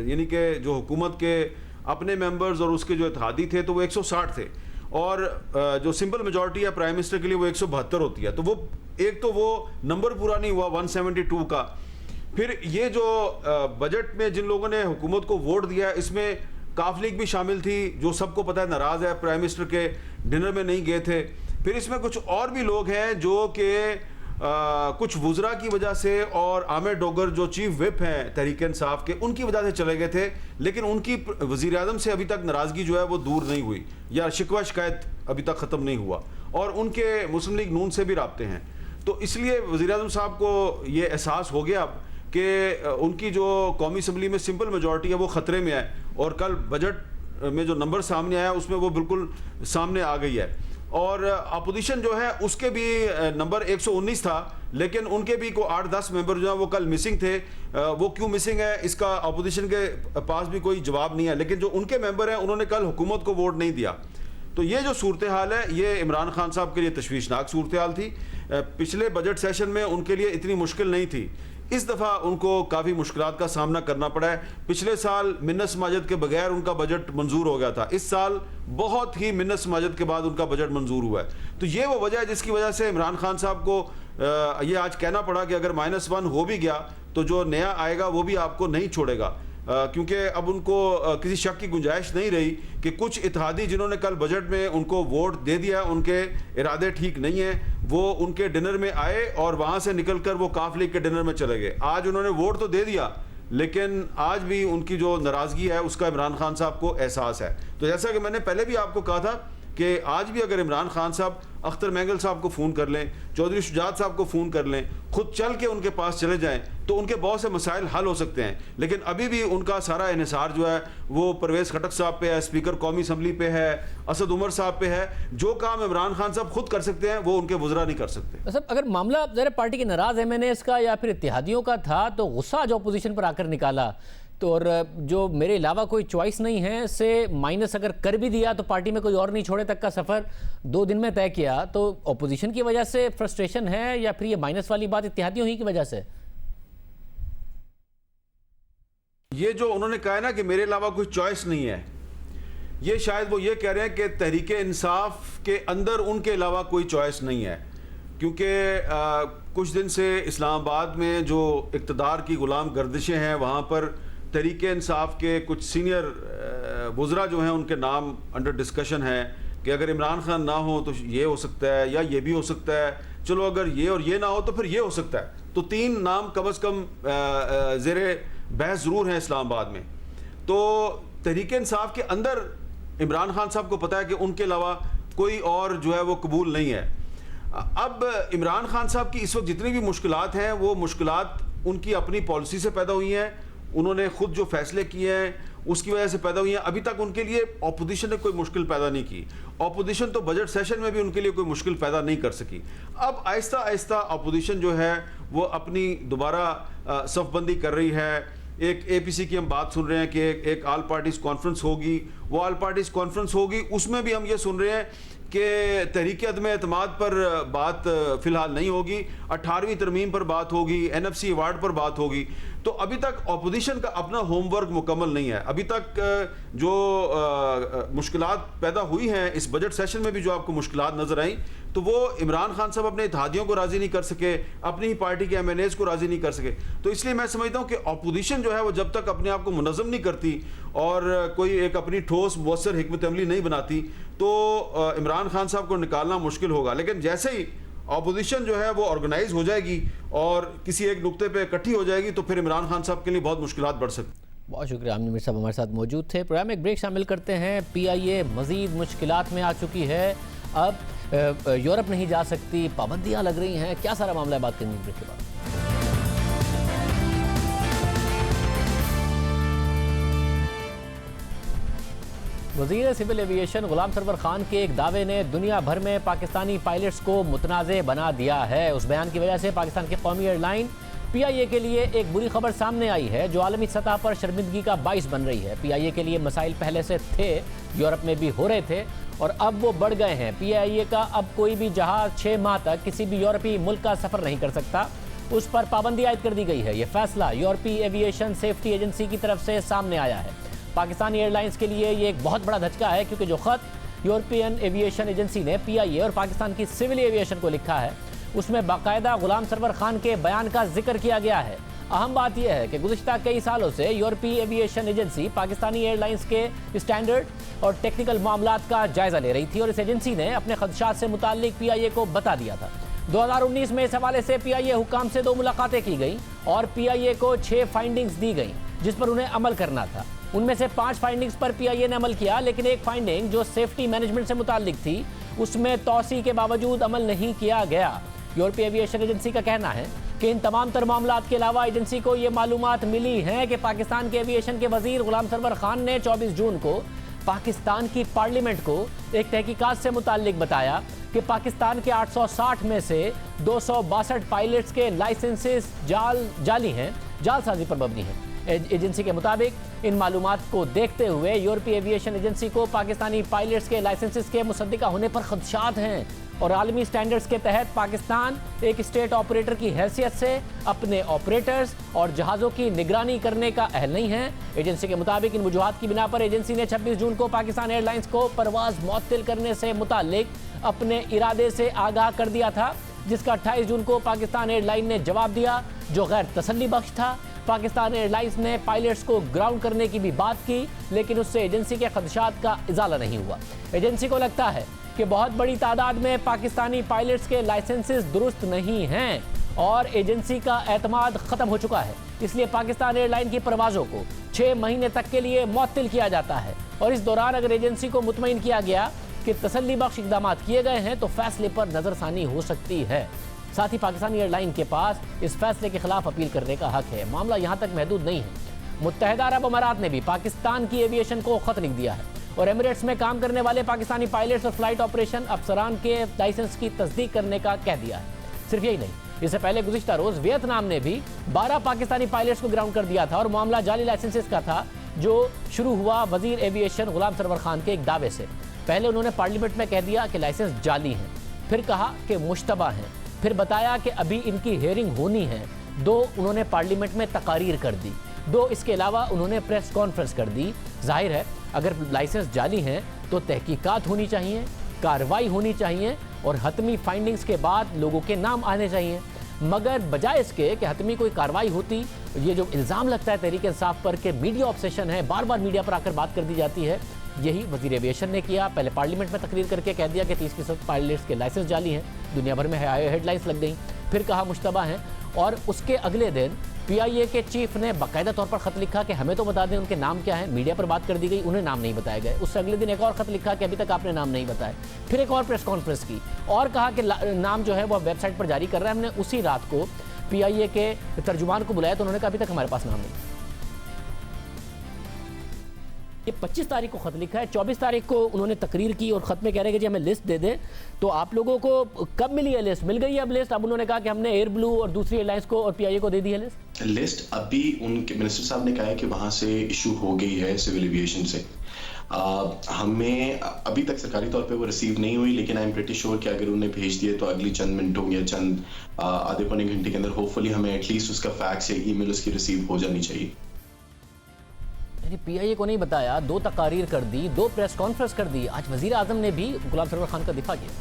यानी कि जो हुकूमत के अपने मेंबर्स और उसके जो इत्तेहादी थे तो वो 160 थे, और जो सिंपल मेजॉरिटी है प्राइम मिनिस्टर के लिए वो 172 होती है। तो वो एक तो वो नंबर पूरा नहीं हुआ 172 का। फिर ये जो बजट में जिन लोगों ने हुकूमत को वोट दिया, इसमें काफ लीग भी शामिल थी, जो सबको पता है नाराज़ है, प्राइम मिनिस्टर के डिनर में नहीं गए थे। फिर इसमें कुछ और भी लोग हैं जो कि कुछ वुज़रा की वजह से और आमिर डोगर जो चीफ विप हैं तहरीक इंसाफ के, उनकी वजह से चले गए थे, लेकिन उनकी वज़ीर आज़म से अभी तक नाराज़गी जो है वो दूर नहीं हुई, या शिकवा शिकायत अभी तक ख़त्म नहीं हुआ, और उनके मुस्लिम लीग नून से भी राब्ते हैं। तो इसलिए वज़ीर आज़म साहब को ये एहसास हो गया कि उनकी जो कौमी असम्बली में सिंपल मेजॉरिटी है वो ख़तरे में है, और कल बजट में जो नंबर सामने आया उसमें वो बिल्कुल सामने आ गई है। और अपोजिशन जो है उसके भी नंबर 119 था, लेकिन उनके भी को 8-10 मेंबर जो है वो कल मिसिंग थे। वो क्यों मिसिंग है इसका अपोजिशन के पास भी कोई जवाब नहीं है, लेकिन जो उनके मेंबर हैं उन्होंने कल हुकूमत को वोट नहीं दिया। तो ये जो सूरत हाल है ये इमरान खान साहब के लिए तशवीशनाक सूरत हाल थी। पिछले बजट सेशन में उनके लिए इतनी मुश्किल नहीं थी, इस दफ़ा उनको काफ़ी मुश्किलात का सामना करना पड़ा है। पिछले साल मिन्नत समाजत के बगैर उनका बजट मंजूर हो गया था, इस साल बहुत ही मिन्नत समाजत के बाद उनका बजट मंजूर हुआ है। तो ये वो वजह है जिसकी वजह से इमरान खान साहब को ये आज कहना पड़ा कि अगर -1 हो भी गया तो जो नया आएगा वो भी आपको नहीं छोड़ेगा, क्योंकि अब उनको किसी शक की गुंजाइश नहीं रही कि कुछ इत्तेहादी जिन्होंने कल बजट में उनको वोट दे दिया, उनके इरादे ठीक नहीं हैं, वो उनके डिनर में आए और वहाँ से निकलकर वो काफ लीग के डिनर में चले गए। आज उन्होंने वोट तो दे दिया, लेकिन आज भी उनकी जो नाराज़गी है उसका इमरान खान साहब को एहसास है। तो जैसा कि मैंने पहले भी आपको कहा था कि आज भी अगर इमरान खान साहब अख्तर मैंगल साहब को फ़ोन कर लें, चौधरी शुजात साहब को फ़ोन कर लें, खुद चल के उनके पास चले जाएं, तो उनके बहुत से मसाइल हल हो सकते हैं। लेकिन अभी भी उनका सारा इन्हिसार जो है वो परवेज़ खटक साहब पे है, स्पीकर कौमी असम्बली पे है, असद उमर साहब पे है। जो काम इमरान खान साहब खुद कर सकते हैं वो उनके वज़रा नहीं कर सकते। मतलब अगर मामला ज़रा पार्टी के नाराज़ MNAs का या फिर इत्तेहादियों का था तो गुस्सा जो अपोजिशन पर आकर निकाला, तो और जो मेरे अलावा कोई चॉइस नहीं है से माइनस अगर कर भी दिया तो पार्टी में कोई और नहीं छोड़े तक का सफ़र 2 दिन में तय किया, तो अपोजिशन की वजह से फ्रस्ट्रेशन है या फिर ये माइनस वाली बात इत्तेहादियों ही की वजह से? ये जो उन्होंने कहा है ना कि मेरे अलावा कोई चॉइस नहीं है, ये शायद वो ये कह रहे हैं कि तहरीक इंसाफ के अंदर उनके अलावा कोई चॉइस नहीं है, क्योंकि कुछ दिन से इस्लामाबाद में जो इक़्तिदार की गुलाम गर्दिशें हैं वहाँ पर तहरीक इंसाफ के कुछ सीनियर वुज़रा जो हैं उनके नाम अंडर डिस्कशन है कि अगर इमरान खान ना हो तो ये हो सकता है या ये भी हो सकता है, चलो अगर ये और ये ना हो तो फिर ये हो सकता है। तो 3 नाम कम अज़ कम ज़ेरे बहस ज़रूर हैं इस्लामाबाद में। तो तहरीक इंसाफ के अंदर इमरान खान साहब को पता है कि उनके अलावा कोई और जो है वो कबूल नहीं है। अब इमरान खान साहब की इस वक्त जितनी भी मुश्किलात हैं वो मुश्किलात उनकी अपनी पॉलिसी से पैदा हुई हैं, उन्होंने खुद जो फैसले किए हैं उसकी वजह से पैदा हुई हैं। अभी तक उनके लिए अपोजिशन ने कोई मुश्किल पैदा नहीं की, अपोजिशन तो बजट सेशन में भी उनके लिए कोई मुश्किल पैदा नहीं कर सकी। अब आहिस्ता आहिस्ता अपोजिशन जो है वो अपनी दोबारा सफ़बंदी कर रही है। एक APC की हम बात सुन रहे हैं कि एक ऑल पार्टीज़ कॉन्फ्रेंस होगी, वो ऑल पार्टीज़ कॉन्फ्रेंस होगी, उसमें भी हम ये सुन रहे हैं कि तहरीक अदम एतमाद पर बात फ़िलहाल नहीं होगी, 18वीं तरमीम पर बात होगी, NFC अवार्ड पर बात होगी। तो अभी तक अपोजिशन का अपना होमवर्क मुकम्मल नहीं है। अभी तक जो मुश्किलात पैदा हुई हैं इस बजट सेशन में भी जो आपको मुश्किलात नज़र आई, तो वो इमरान खान साहब अपने इत्तेहादियों को राज़ी नहीं कर सके, अपनी ही पार्टी के MNAs को राज़ी नहीं कर सके। तो इसलिए मैं समझता हूँ कि अपोजिशन जो है वो जब तक अपने आप को मुनज़्ज़म नहीं करती और कोई एक अपनी ठोस मुअस्सर हिकमत अमली नहीं बनाती तो इमरान खान साहब को निकालना मुश्किल होगा। लेकिन जैसे ही अपोजिशन जो है वो ऑर्गेनाइज हो जाएगी और किसी एक नुक्ते पे इकट्ठी हो जाएगी तो फिर इमरान खान साहब के लिए बहुत मुश्किलात बढ़ सकती। बहुत शुक्रिया, आमिर साहब हमारे साथ मौजूद थे। प्रोग्राम में एक ब्रेक शामिल करते हैं। PIA मज़ीद मुश्किलात में आ चुकी है, अब यूरोप नहीं जा सकती, पाबंदियाँ लग रही हैं, क्या सारा मामला है, बात करेंगे ब्रेक के बाद। वज़ीर सिविल एविएशन गुलाम सरवर खान के एक दावे ने दुनिया भर में पाकिस्तानी पायलट्स को मुतनाज़े बना दिया है। उस बयान की वजह से पाकिस्तान की कौमी एयरलाइन PIA के लिए एक बुरी खबर सामने आई है जो आलमी सतह पर शर्मिंदगी का बाइस बन रही है। PIA के लिए मसाइल पहले से थे, यूरोप में भी हो रहे थे और अब वो बढ़ गए हैं। PIA का अब कोई भी जहाज 6 माह तक किसी भी यूरोपीय मुल्क का सफ़र नहीं कर सकता, उस पर पाबंदी आयद कर दी गई है। यह फैसला यूरोपीय एविएशन सेफ्टी एजेंसी की तरफ से सामने आया है। पाकिस्तानी एयरलाइंस के लिए ये एक बहुत बड़ा धचका है, क्योंकि जो ख़त यूरोपियन एविएशन एजेंसी ने PIA और पाकिस्तान की सिविल एविएशन को लिखा है उसमें बाकायदा गुलाम सरवर खान के बयान का जिक्र किया गया है। अहम बात यह है कि गुज़िश्ता कई सालों से यूरोपीय एविएशन एजेंसी पाकिस्तानी एयरलाइंस के स्टैंडर्ड और टेक्निकल मामलात का जायजा ले रही थी और इस एजेंसी ने अपने खदशात से मुताल्लिक PIA को बता दिया था। 2019 में इस हवाले से PIA हुकाम से 2 मुलाकातें की गई और PIA को 6 फाइंडिंग्स दी गई जिस पर उन्हें अमल करना था। उनमें से 5 फाइंडिंग्स पर PIA ने अमल किया, लेकिन एक फाइंडिंग जो सेफ्टी मैनेजमेंट से मुताल्लिक थी उसमें तौसी के बावजूद अमल नहीं किया गया। यूरोपीय एविएशन एजेंसी का कहना है कि इन तमाम तर मामलात के अलावा एजेंसी को ये मालूमात मिली हैं कि पाकिस्तान के एविएशन के वजीर गुलाम सरवर खान ने 24 जून को पाकिस्तान की पार्लियामेंट को एक तहकीकात से मुताल्लिक बताया कि पाकिस्तान के 860 में से 262 पायलट्स के लाइसेंसेस जाली हैं, जालसाजी पर मबनी हैं। एजेंसी के मुताबिक इन मालूमात को देखते हुए यूरोपीय एविएशन एजेंसी को पाकिस्तानी पायलट्स के लाइसेंसेस के मुसद्दिका होने पर खदशात हैं और आलमी स्टैंडर्ड्स के तहत पाकिस्तान एक स्टेट ऑपरेटर की हैसियत से अपने ऑपरेटर्स और जहाज़ों की निगरानी करने का अहल नहीं है। एजेंसी के मुताबिक इन वजूहात की बिना पर एजेंसी ने 26 जून को पाकिस्तान एयरलाइंस को परवाज मुअत्तिल करने से मुताल्लिक अपने इरादे से आगाह कर दिया था, जिसका 28 जून को पाकिस्तान एयरलाइन ने जवाब दिया जो गैर तसल्ली बख्श था। पाकिस्तान एयरलाइंस ने पायलट्स को ग्राउंड करने की भी बात की, लेकिन उससे एजेंसी के खदशात का इजाला नहीं हुआ। एजेंसी को लगता है कि बहुत बड़ी तादाद में पाकिस्तानी पायलट्स के लाइसेंसेस दुरुस्त नहीं हैं और एजेंसी का एतमाद ख़त्म हो चुका है, इसलिए पाकिस्तान एयरलाइन की परवाज़ों को 6 महीने तक के लिए मुअत्तिल किया जाता है और इस दौरान अगर एजेंसी को मुतमईन किया गया कि तसल्ली बख्श इक़दामात किए गए हैं तो फैसले पर नज़रसानी हो सकती है। साथ ही पाकिस्तानी एयरलाइन के पास इस फैसले के खिलाफ अपील करने का हक है। मामला यहाँ तक महदूद नहीं है। मुत्तहिदा अरब अमारात ने भी पाकिस्तान की एविएशन को खत लिख दिया है और एमिरेट्स में काम करने वाले पाकिस्तानी पायलट्स और फ्लाइट ऑपरेशन अफसरान के लाइसेंस की तस्दीक करने का कह दिया है। सिर्फ यही नहीं, इससे पहले गुज़िश्ता रोज़ वियतनाम ने भी 12 पाकिस्तानी पायलट्स को ग्राउंड कर दिया था और मामला जाली लाइसेंसेस का था जो शुरू हुआ वजीर एविएशन गुलाम सरवर खान के एक दावे से। पहले उन्होंने पार्लियामेंट में कह दिया कि लाइसेंस जाली हैं, फिर कहा कि मुश्तबा हैं, फिर बताया कि अभी इनकी हेयरिंग होनी है। 2 उन्होंने पार्लियामेंट में तकारीर कर दी, 2 इसके अलावा उन्होंने प्रेस कॉन्फ्रेंस कर दी। जाहिर है अगर लाइसेंस जाली हैं तो तहकीकात होनी चाहिए, कार्रवाई होनी चाहिए और हतमी फाइंडिंग्स के बाद लोगों के नाम आने चाहिए, मगर बजाय इसके कि हतमी कोई कार्रवाई होती, ये जो इल्ज़ाम लगता है तहरीक इंसाफ पर कि मीडिया ऑब्सेशन है, बार बार मीडिया पर आकर बात कर दी जाती है, यही वजीर एविएशन ने किया। पहले पार्लियामेंट में तकरीर करके कह दिया कि 30% पायलट्स के लाइसेंस जाली हैं, दुनिया भर में हेडलाइंस लग गई, फिर कहा मुश्तबा हैं और उसके अगले दिन PIA के चीफ ने बाकायदा तौर पर खत लिखा कि हमें तो बता दें उनके नाम क्या है। मीडिया पर बात कर दी गई, उन्हें नाम नहीं बताए गए। उससे अगले दिन एक और खत लिखा कि अभी तक आपने नाम नहीं बताए। फिर एक और प्रेस कॉन्फ्रेंस की और कहा कि नाम जो है वो वेबसाइट पर जारी कर रहा है। हमने उसी रात को PIA के तर्जुमान को बुलाया तो उन्होंने कहा अभी तक हमारे पास नाम नहीं। ये 25 तारीख को खत लिखा है, 24 तारीख को उन्होंने तकरीर की और खत में कह रहे हैं कि जी हमें लिस्ट दे दें। तो आप लोगों को कब मिली है लिस्ट? मिल गई है अब लिस्ट? अब उन्होंने कहा कि हमने एयर ब्लू और दूसरी एयरलाइंस को और PIA को दे दी है लिस्ट अभी उनके मिनिस्टर साहब ने कहा है कि वहां से इशू हो गई है सिविल एविएशन से। हमें अभी तक सरकारी तौर पे वो रिसीव नहीं हुई, लेकिन आई एम प्रीटी श्योर कि अगर उन्हें भेज दिए तो अगली चंद मिनटों या चंद आधे पौने घंटे के अंदर होपफुली हमें एटलीस्ट उसका फैक्स या ईमेल उसकी रिसीव हो जानी चाहिए। PIA को नहीं बताया, 2 तकारीर कर दी, 2 प्रेस कॉन्फ्रेंस कर दी। आज वजीर आजम ने भी गुलाम सरवर खान का दिफा किया।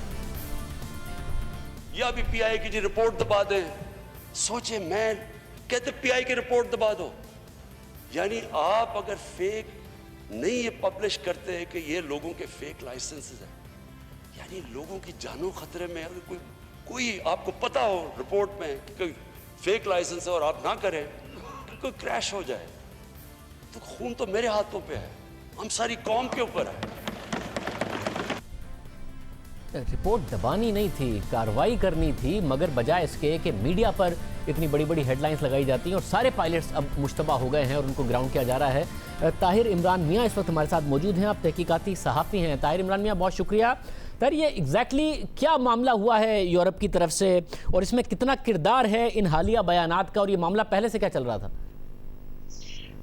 या भी PIA की जी रिपोर्ट दबा दें। सोचे, मैं कहते PIA की रिपोर्ट दबा दो, यानी आप अगर फेक नहीं ये पब्लिश करते हैं कि ये लोगों के फेक लाइसेंसेस हैं, यानी लोगों की जानों खतरे में। अगर कोई आपको पता हो रिपोर्ट में कि कोई फेक लाइसेंस है और आप ना करें कि कोई क्रैश हो जाए, तो खून तो मेरे हाथों पे है, हम सारी कौम के ऊपर है। रिपोर्ट दबानी नहीं थी, कार्रवाई करनी थी, मगर बजाय इसके कि मीडिया पर इतनी बड़ी बड़ी हेडलाइंस लगाई जाती हैं और सारे पायलट्स अब मुश्तबा हो गए हैं और उनको ग्राउंड किया जा रहा है। ताहिर इमरान मियाँ इस वक्त हमारे साथ मौजूद हैं, आप तहकीकाती सहाफ़ी हैं। ताहिर इमरान मियाँ, बहुत शुक्रिया। ताहिर, ये एग्जैक्टली क्या मामला हुआ है यूरोप की तरफ से और इसमें कितना किरदार है इन हालिया बयानात का, और ये मामला पहले से क्या चल रहा था?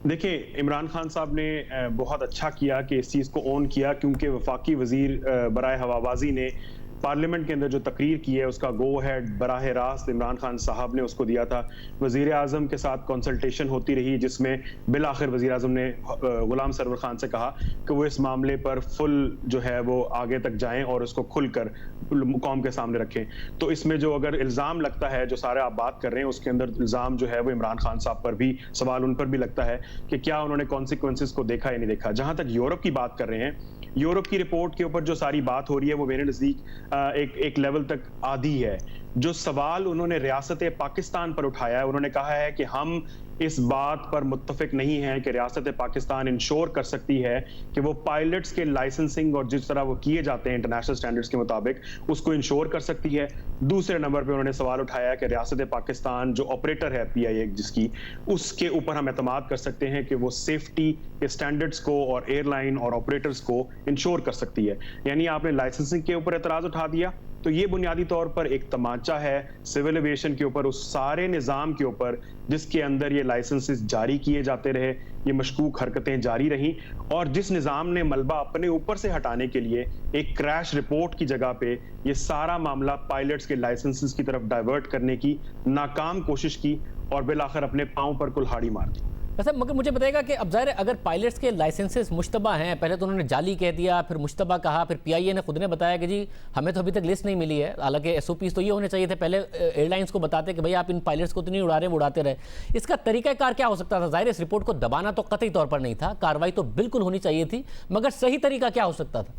देखिए, इमरान खान साहब ने बहुत अच्छा किया कि इस चीज़ को ऑन किया, क्योंकि वफाकी वजीर बराए हवाबाजी ने पार्लियामेंट के अंदर जो तकरीर की है उसका गो हेड बराह रास्त इमरान खान साहब ने उसको दिया था। वजीर आजम के साथ कंसल्टेशन होती रही, जिसमें बिल आखिर वजीर आजम ने गुलाम सरवर खान से कहा कि वो इस मामले पर फुल जो है वो आगे तक जाएं और उसको खुलकर कौम के सामने रखें। तो इसमें जो अगर इल्ज़ाम लगता है, जो सारे आप बात कर रहे हैं, उसके अंदर इल्ज़ाम जो है वो इमरान खान साहब पर भी, सवाल उन पर भी लगता है कि क्या उन्होंने कॉन्सिक्वेंसेस को देखा या नहीं देखा। जहां तक यूरोप की बात कर रहे हैं, यूरोप की रिपोर्ट के ऊपर जो सारी बात हो रही है वो मेरे नजदीक एक लेवल तक आधी है। जो सवाल उन्होंने रियासत पाकिस्तान पर उठाया है, उन्होंने कहा है कि हम इस बात पर मुत्तफिक नहीं है कि रियासत पाकिस्तान इंश्योर कर सकती है कि वो पायलट्स के लाइसेंसिंग और जिस तरह वो किए जाते हैं इंटरनेशनल स्टैंडर्ड्स के मुताबिक उसको इंश्योर कर सकती है। दूसरे नंबर पे उन्होंने सवाल उठाया कि रियासत पाकिस्तान जो ऑपरेटर है PIA जिसकी, उसके ऊपर हम एतमाद कर सकते हैं कि वो सेफ्टी के स्टैंडर्ड्स को और एयरलाइन और ऑपरेटर्स को इंश्योर कर सकती है। यानी आपने लाइसेंसिंग के ऊपर एतराज उठा दिया, तो ये बुनियादी तौर पर एक तमाचा है सिविल एविएशन के ऊपर, उस सारे निज़ाम के ऊपर जिसके अंदर ये लाइसेंसेस जारी किए जाते रहे, ये मशकूक हरकतें जारी रहीं, और जिस निज़ाम ने मलबा अपने ऊपर से हटाने के लिए एक क्रैश रिपोर्ट की जगह पे ये सारा मामला पायलट्स के लाइसेंसेस की तरफ डाइवर्ट करने की नाकाम कोशिश की और बिलाखिर अपने पांव पर कुल्हाड़ी मार दी। वैसे मगर मुझे बताइएगा कि अब ज़ाहिर है अगर पायलट्स के लाइसेंसेस मुश्तबा हैं, पहले तो उन्होंने जाली कह दिया, फिर मुश्तबा कहा, फिर PIA ने खुद ने बताया कि जी हमें तो अभी तक लिस्ट नहीं मिली है। हालांकि SOPs तो ये होने चाहिए थे, पहले एयरलाइंस को बताते कि भाई आप इन पायलट्स को तो नहीं उड़ा रहे, वो उड़ाते रहे। इसका तरीकाकार क्या हो सकता था? ज़ाहिर इस रिपोर्ट को दबाना तो कतई तौर पर नहीं था, कार्रवाई तो बिल्कुल होनी चाहिए थी, मगर सही तरीका क्या हो सकता था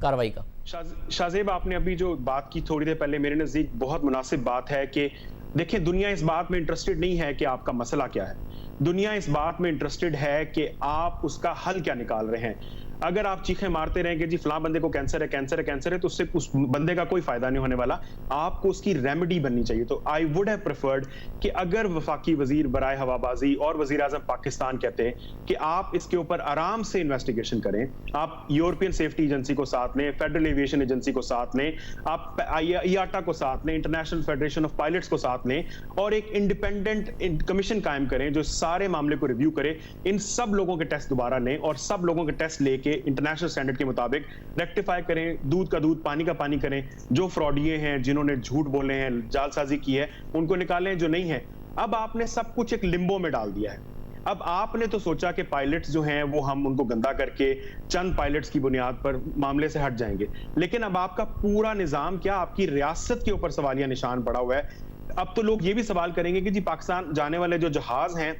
कार्रवाई का? शाहजेब, आपने अभी जो बात की थोड़ी देर पहले, मेरे नज़दीक बहुत मुनासिब बात है कि देखिए, दुनिया इस बात में इंटरेस्टेड नहीं है कि आपका मसला क्या है, दुनिया इस बात में इंटरेस्टेड है कि आप उसका हल क्या निकाल रहे हैं। अगर आप चीखें मारते रहें कि जी फलां बंदे को कैंसर है, कैंसर है, कैंसर है, तो उससे उस बंदे का कोई फायदा नहीं होने वाला, आपको उसकी रेमेडी बननी चाहिए। तो आई वुड हैव प्रेफर्ड कि अगर वफाकी वजीर बराए हवाबाजी और वजीर आजम पाकिस्तान कहते हैं कि आप इसके ऊपर आराम से इन्वेस्टिगेशन करें, आप यूरोपियन सेफ्टी एजेंसी को साथ लें, फेडरल एविएशन एजेंसी को साथ लें, आप IATA को साथ लें, इंटरनेशनल फेडरेशन ऑफ पायलट्स को साथ लें, और एक इंडिपेंडेंट कमीशन कायम करें जो सारे मामले को रिव्यू करे, इन सब लोगों के टेस्ट दोबारा लें और सब लोगों के टेस्ट लेके इंटरनेशनल स्टैंडर्ड के मुताबिक रेक्टिफाई करें, दूध का दूध पानी का पानी करें। जो फ्रॉडिये हैं, जिन्होंने झूठ बोले हैं, जालसाजी की है, उनको निकालें, जो नहीं है। अब आपने सब कुछ एक लिम्बो में डाल दिया है। अब आपने तो सोचा कि पायलट्स जो हैं वो हम उनको गंदा करके चंद पायलट्स की बुनियाद पर मामले से हट जाएंगे, लेकिन अब आपका पूरा निजाम क्या, आपकी रियासत के ऊपर सवालिया निशान पड़ा हुआ है। अब तो लोग ये भी सवाल करेंगे कि जी पाकिस्तान जाने वाले जो जहाज हैं,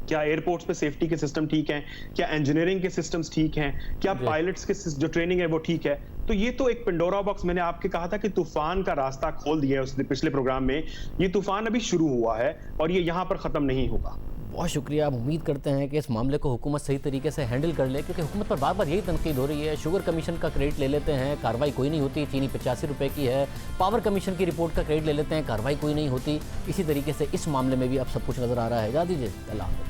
क्या एयरपोर्ट्स पे सेफ्टी के सिस्टम ठीक हैं, क्या इंजीनियरिंग के सिस्टम्स ठीक हैं, क्या पायलट्स के जो ट्रेनिंग है वो ठीक है। तो ये तो एक पेंडोरा बॉक्स, मैंने आपके कहा था कि तूफान का रास्ता खोल दिया है उसने पिछले प्रोग्राम में, ये तूफान अभी शुरू हुआ है और ये यहाँ पर खत्म नहीं होगा। बहुत शुक्रिया। हम उम्मीद करते हैं कि इस मामले को हुकूमत सही तरीके से हैंडल कर ले, क्योंकि हुकूमत पर बार बार यही तनकीद हो रही है। शुगर कमीशन का क्रेडिट ले लेते हैं, कार्रवाई कोई नहीं होती, चीनी 85 रुपये की है। पावर कमीशन की रिपोर्ट का क्रेडिट ले लेते हैं, कार्रवाई कोई नहीं होती। इसी तरीके से इस मामले में भी अब सब कुछ नज़र आ रहा है। इजाज़त दीजिए, अल्लाह हाफ़िज़।